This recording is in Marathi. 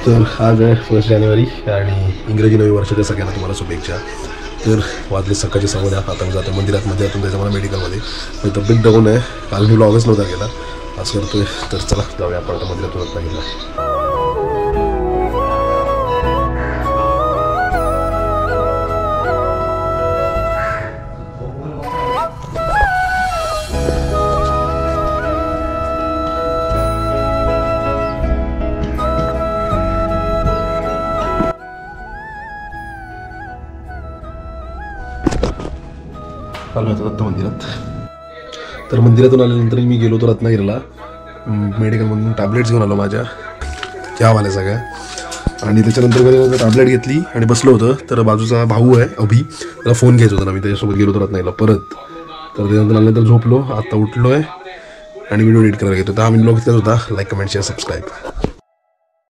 तर आज आहे 1 जानेवारी आणि इंग्रजी नवी वर्षाच्या सगळ्यांना तुम्हाला शुभेच्छा. तर वाजले सकाळचे 9:15. आता मी जातो मंदिरात, मध्ये जायचं मला मेडिकलमध्ये. मी तब्येत डाऊन आहे, काल मी व्लॉगच नव्हता केला, आज करतोय. तर चला जाऊया आपण आता मंदिरात रत्नागिरीला. आलो आता दत्त मंदिरात. तर मंदिरातून आल्यानंतर मी गेलो होतो रत्नागिरीला. मेडिकलमधून टॅबलेट्स घेऊन आलो माझ्या, चहा आल्या सगळ्या. आणि त्याच्यानंतर टॅबलेट घेतली आणि बसलो होतं. तर बाजूचा भाऊ आहे अभि, त्याला फोन घ्यायचा होता ना, मी त्याच्यासोबत गेलो होतो रत्नागिरीला परत. तर त्याच्यानंतर आल्यानंतर झोपलो, आता उठलो आहे आणि व्हिडिओ एडिट करायला घेतो. तर हा मी ब्लॉग इतकाच होता. Like, comment, share, subscribe.